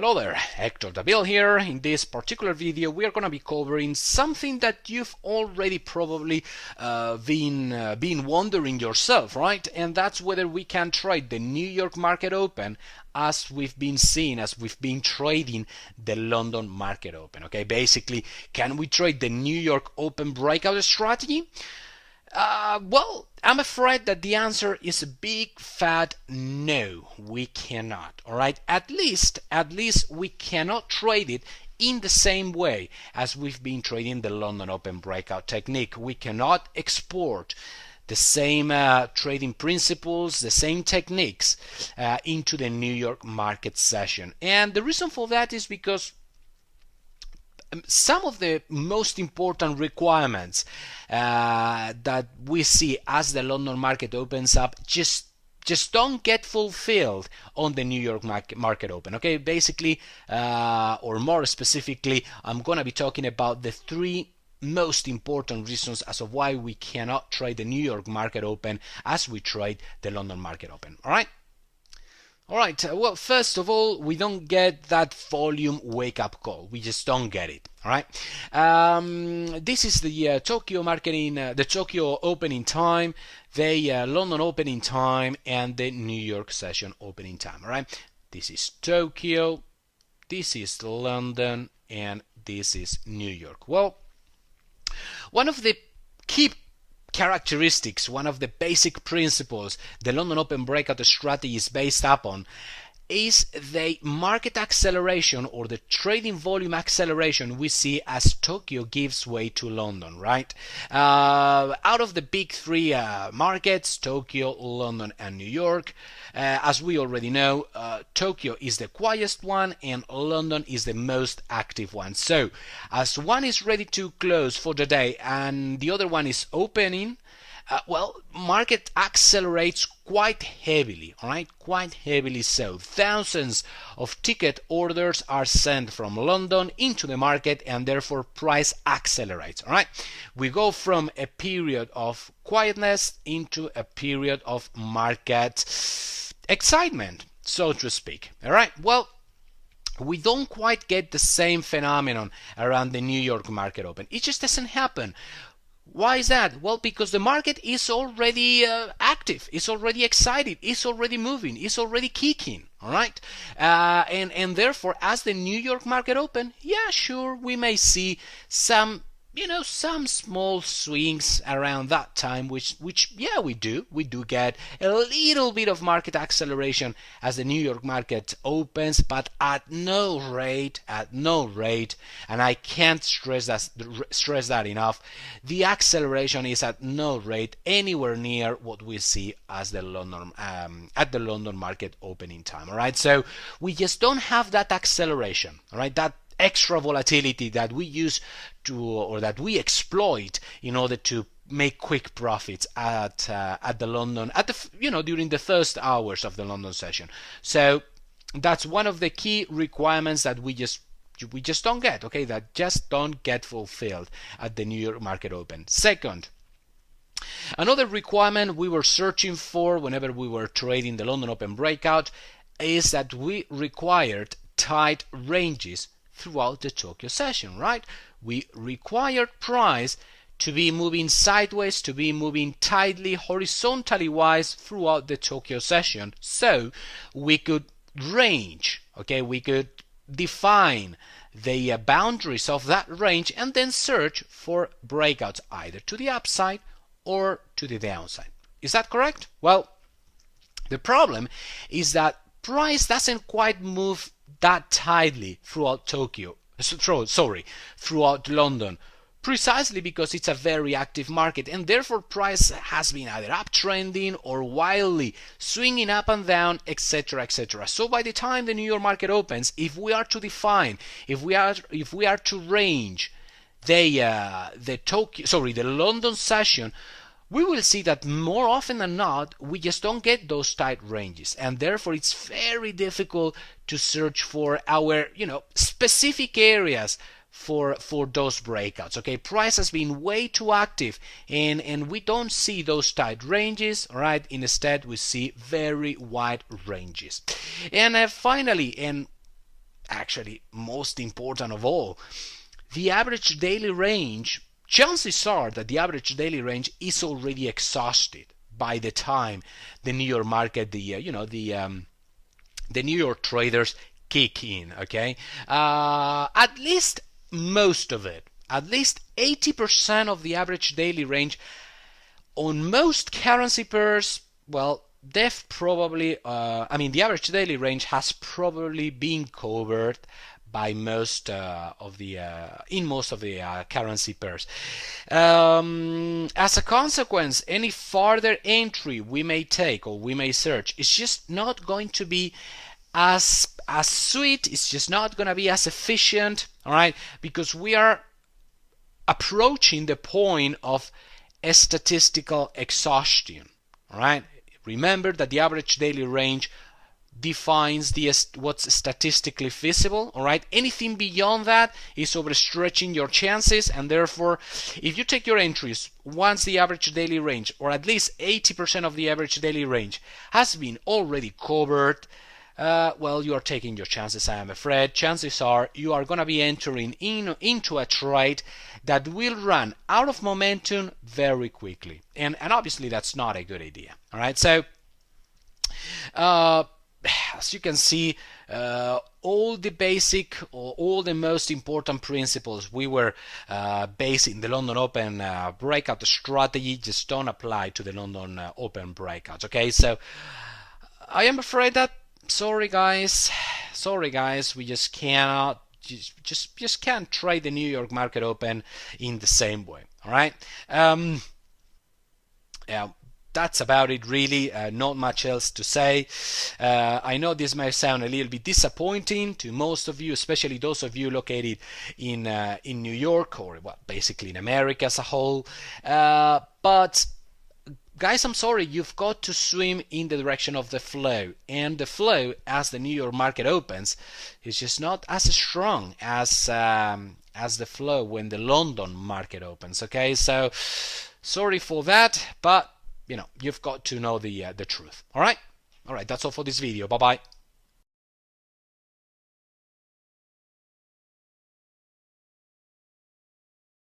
Hello there, Hector Davil here. In this particular video we are going to be covering something that you've already probably been wondering yourself, right? And that's whether we can trade the New York Market Open as we've been seeing, as we've been trading the London Market Open. Okay, basically, can we trade the New York Open breakout strategy? Well, I'm afraid that the answer is a big fat no. We cannot. All right. At least we cannot trade it in the same way as we've been trading the London Open breakout technique. We cannot export the same trading principles, the same techniques into the New York market session. And the reason for that is because some of the most important requirements that we see as the London market opens up just don't get fulfilled on the New York market open. Okay, basically, or more specifically, I'm gonna be talking about the three most important reasons as of why we cannot trade the New York market open as we trade the London market open. All right. Well, first of all, we don't get that volume wake-up call. We just don't get it. All right. This is the Tokyo the Tokyo opening time, the London opening time, and the New York session opening time. All right. This is Tokyo, this is London, and this is New York. Well, one of the key characteristics, one of the basic principles the London Open breakout strategy is based upon is the market acceleration or the trading volume acceleration we see as Tokyo gives way to London, right? Out of the big three markets, Tokyo, London, and New York, as we already know, Tokyo is the quietest one and London is the most active one. So, as one is ready to close for the day and the other one is opening, well, market accelerates quite heavily, all right? Quite heavily so. Thousands of ticket orders are sent from London into the market and therefore price accelerates, all right? We go from a period of quietness into a period of market excitement, so to speak, all right? Well, we don't quite get the same phenomenon around the New York market open. It just doesn't happen. Why is that? Well, because the market is already active, it's already excited, it's already moving, it's already kicking, all right? And therefore, as the New York market open, yeah, sure, we may see some small swings around that time, which yeah, we do get a little bit of market acceleration as the New York market opens, but at no rate, and I can't stress that enough, the acceleration is at no rate anywhere near what we see as the London at the London market opening time. All right, so we just don't have that acceleration, all right, that extra volatility that we use to, or that we exploit in order to make quick profits at the London, during the first hours of the London session. So that's one of the key requirements that we just don't get, okay, that just don't get fulfilled at the New York market open. Second, another requirement we were searching for whenever we were trading the London Open breakout is that we required tight ranges throughout the Tokyo session, right? We required price to be moving sideways, to be moving tightly, horizontally wise throughout the Tokyo session, so we could range, okay, we could define the boundaries of that range and then search for breakouts either to the upside or to the downside. Is that correct? Well, the problem is that price doesn't quite move that tightly throughout throughout London, precisely because it's a very active market and therefore price has been either uptrending or wildly swinging up and down, etc., etc. So by the time the New York market opens, if we are to define, if we are to range the London session, we will see that more often than not, we just don't get those tight ranges, and therefore it's very difficult to search for our, specific areas for those breakouts. Okay, price has been way too active, and we don't see those tight ranges. All right, instead we see very wide ranges. And finally, and actually most important of all, the average daily range, chances are that the average daily range is already exhausted by the time the New York market, the New York traders kick in. Okay, at least most of it, at least 80% of the average daily range on most currency pairs, well, they've probably, the average daily range has probably been covered by most of the in most of the currency pairs. As a consequence, any further entry we may take or we may search is just not going to be as sweet. It's just not going to be as efficient. All right, because we are approaching the point of a statistical exhaustion. All right, remember that the average daily range defines what's statistically feasible. All right, anything beyond that is overstretching your chances, and therefore if you take your entries once the average daily range, or at least 80% of the average daily range, has been already covered, well, you are taking your chances. I am afraid chances are you are going to be entering into a trade that will run out of momentum very quickly, and obviously that's not a good idea. All right, so as you can see, all the basic or all the most important principles we were basing the London Open breakout strategy just don't apply to the London Open breakouts. Okay, so I am afraid that sorry guys, we just cannot just can't trade the New York Market Open in the same way. All right. Yeah, that's about it really. Not much else to say. I know this may sound a little bit disappointing to most of you, especially those of you located in New York, or well, basically in America as a whole. But guys, I'm sorry, you've got to swim in the direction of the flow, and the flow as the New York market opens is just not as strong as the flow when the London market opens. Okay, so sorry for that, but you've got to know the truth. All right, that's all for this video. Bye bye.